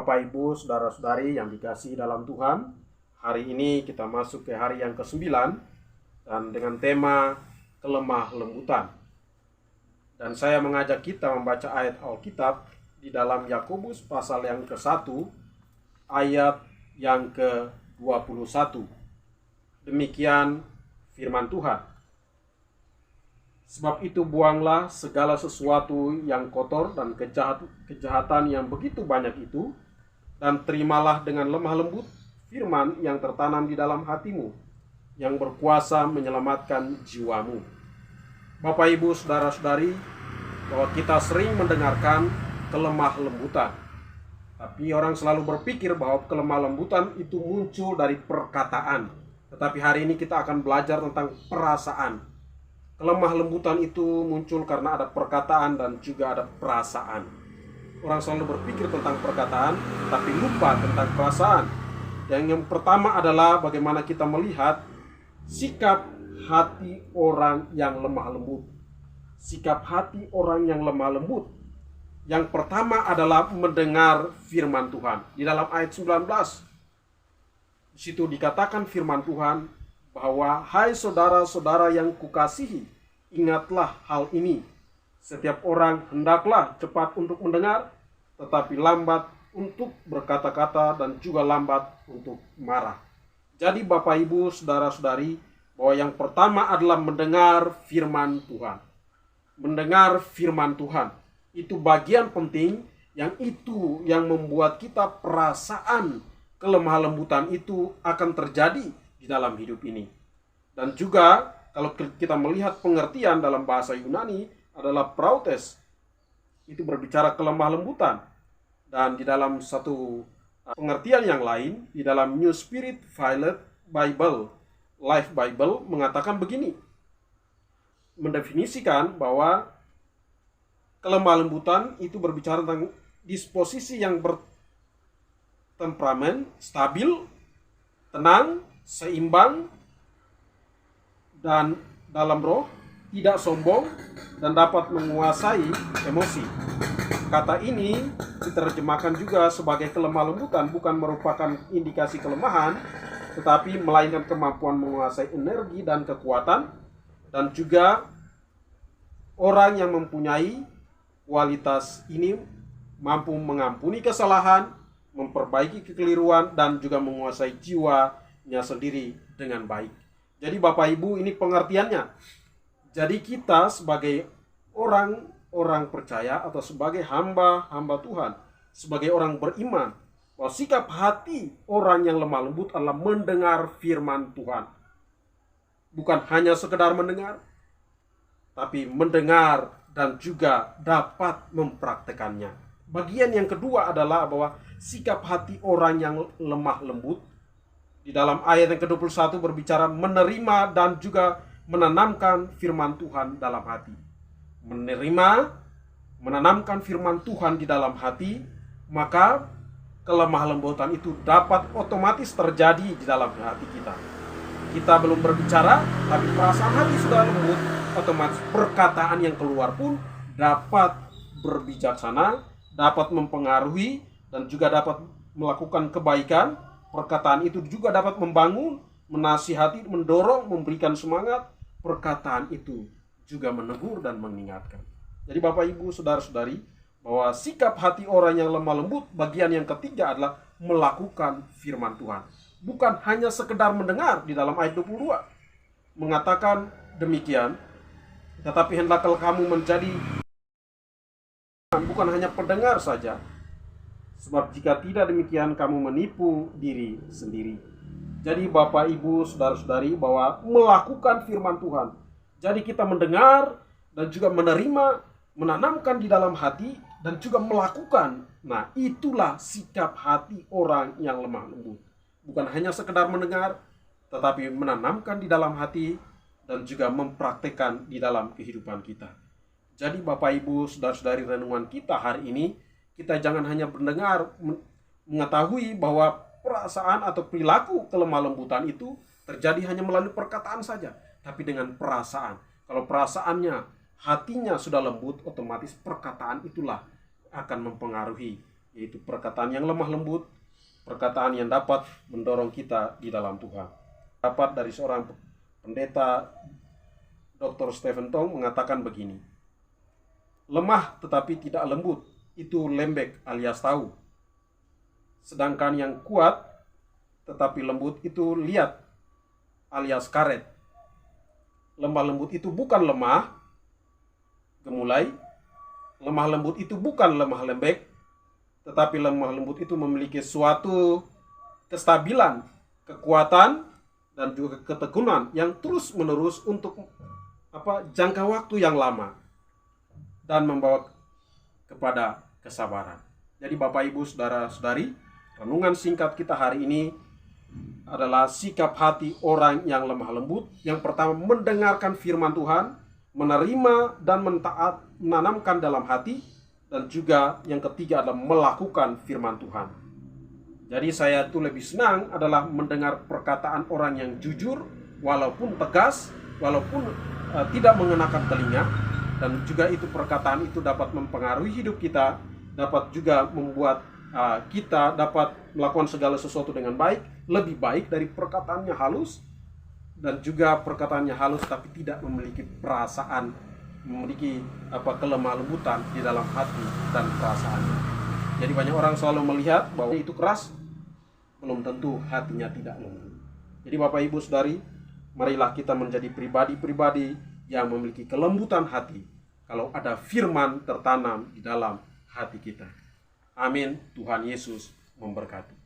Bapak Ibu, Saudara-saudari yang dikasihi dalam Tuhan. Hari ini kita masuk ke hari yang ke-9 dan dengan tema kelemah lembutan. Dan saya mengajak kita membaca ayat Alkitab di dalam Yakobus pasal yang ke-1 ayat yang ke-21. Demikian firman Tuhan. Sebab itu buanglah segala sesuatu yang kotor dan kejahatan yang begitu banyak itu, dan terimalah dengan lemah lembut firman yang tertanam di dalam hatimu, yang berkuasa menyelamatkan jiwamu. Bapak, Ibu, Saudara-saudari, bahwa kita sering mendengarkan kelemah lembutan. Tapi orang selalu berpikir bahwa kelemah lembutan itu muncul dari perkataan. Tetapi hari ini kita akan belajar tentang perasaan. Kelemah lembutan itu muncul karena ada perkataan dan juga ada perasaan. Orang selalu berpikir tentang perkataan, tapi lupa tentang perasaan. Yang pertama adalah bagaimana kita melihat sikap hati orang yang lemah lembut. Sikap hati orang yang lemah lembut. Yang pertama adalah mendengar firman Tuhan. Di dalam ayat 19, di situ dikatakan firman Tuhan, bahwa hai saudara-saudara yang kukasihi, ingatlah hal ini. Setiap orang hendaklah cepat untuk mendengar, tetapi lambat untuk berkata-kata dan juga lambat untuk marah. Jadi Bapak Ibu, Saudara-saudari, bahwa yang pertama adalah mendengar firman Tuhan. Mendengar firman Tuhan itu bagian penting, yang membuat kita perasaan kelemah lembutan itu akan terjadi di dalam hidup ini. Dan juga kalau kita melihat pengertian dalam bahasa Yunani adalah prautes, itu berbicara kelemah lembutan. Dan di dalam satu pengertian yang lain, di dalam New Spirit Violet Bible, Life Bible mengatakan begini, mendefinisikan bahwa kelemah lembutan itu berbicara tentang disposisi yang bertemperamen, stabil, tenang, seimbang, dan dalam roh, tidak sombong, dan dapat menguasai emosi. Kata ini diterjemahkan juga sebagai kelemah lembutan, bukan merupakan indikasi kelemahan, tetapi melainkan kemampuan menguasai energi dan kekuatan, dan juga orang yang mempunyai kualitas ini mampu mengampuni kesalahan, memperbaiki kekeliruan, dan juga menguasai jiwanya sendiri dengan baik. Jadi Bapak Ibu, ini pengertiannya. Jadi kita sebagai orang percaya atau sebagai hamba Tuhan, sebagai orang beriman, bahwa sikap hati orang yang lemah lembut adalah mendengar firman Tuhan. Bukan hanya sekedar mendengar, tapi mendengar dan juga dapat mempraktekannya. Bagian yang kedua adalah bahwa sikap hati orang yang lemah lembut di dalam ayat yang ke-21 berbicara menerima dan juga menanamkan firman Tuhan dalam hati. Menerima, menanamkan firman Tuhan di dalam hati, maka kelemah lembutan itu dapat otomatis terjadi di dalam hati kita. Kita belum berbicara, tapi perasaan hati sudah lembut, otomatis perkataan yang keluar pun dapat berbijaksana, dapat mempengaruhi, dan juga dapat melakukan kebaikan. Perkataan itu juga dapat membangun, menasihati, mendorong, memberikan semangat. Perkataan itu juga menegur dan mengingatkan. Jadi Bapak Ibu, Saudara-saudari, bahwa sikap hati orang yang lemah lembut, bagian yang ketiga adalah melakukan firman Tuhan. Bukan hanya sekedar mendengar. Di dalam ayat 22 mengatakan demikian, tetapi hendaklah kamu menjadi bukan hanya pendengar saja. Sebab jika tidak demikian kamu menipu diri sendiri. Jadi Bapak Ibu, Saudara-saudari, bahwa melakukan firman Tuhan. Jadi kita mendengar dan juga menerima, menanamkan di dalam hati dan juga melakukan. Nah, itulah sikap hati orang yang lemah lembut. Bukan hanya sekedar mendengar, tetapi menanamkan di dalam hati dan juga mempraktekkan di dalam kehidupan kita. Jadi Bapak Ibu, Saudara-saudari, renungan kita hari ini, kita jangan hanya mendengar, mengetahui bahwa perasaan atau perilaku kelemah lembutan itu terjadi hanya melalui perkataan saja, tapi dengan perasaan. Kalau perasaannya, hatinya sudah lembut, otomatis perkataan itulah akan mempengaruhi yaitu perkataan yang lemah lembut, perkataan yang dapat mendorong kita di dalam Tuhan. Dapat dari seorang pendeta, Dr. Stephen Tong, mengatakan begini: lemah tetapi tidak lembut, itu lembek alias tahu. Sedangkan yang kuat tetapi lembut itu liat alias karet. Lemah lembut itu bukan lemah, gemulai. Lemah lembut itu bukan lemah lembek, tetapi lemah lembut itu memiliki suatu kestabilan, kekuatan, dan juga ketekunan yang terus menerus untuk jangka waktu yang lama dan membawa kepada kesabaran. Jadi Bapak Ibu Saudara-saudari, renungan singkat kita hari ini adalah sikap hati orang yang lemah lembut. Yang pertama, mendengarkan firman Tuhan, menerima dan menanamkan dalam hati, dan juga yang ketiga adalah melakukan firman Tuhan. Jadi saya tuh lebih senang adalah mendengar perkataan orang yang jujur, walaupun tegas, walaupun tidak mengenakan telinga, dan juga itu perkataan itu dapat mempengaruhi hidup kita, dapat juga membuat kita dapat melakukan segala sesuatu dengan baik, lebih baik dari perkataannya halus, dan juga perkataannya halus tapi tidak memiliki perasaan, memiliki kelemah lembutan di dalam hati dan perasaannya. Jadi banyak orang selalu melihat bahwa itu keras, belum tentu hatinya tidak lembut. Jadi Bapak Ibu Saudari, marilah kita menjadi pribadi-pribadi yang memiliki kelembutan hati kalau ada firman tertanam di dalam hati kita. Amin. Tuhan Yesus memberkati.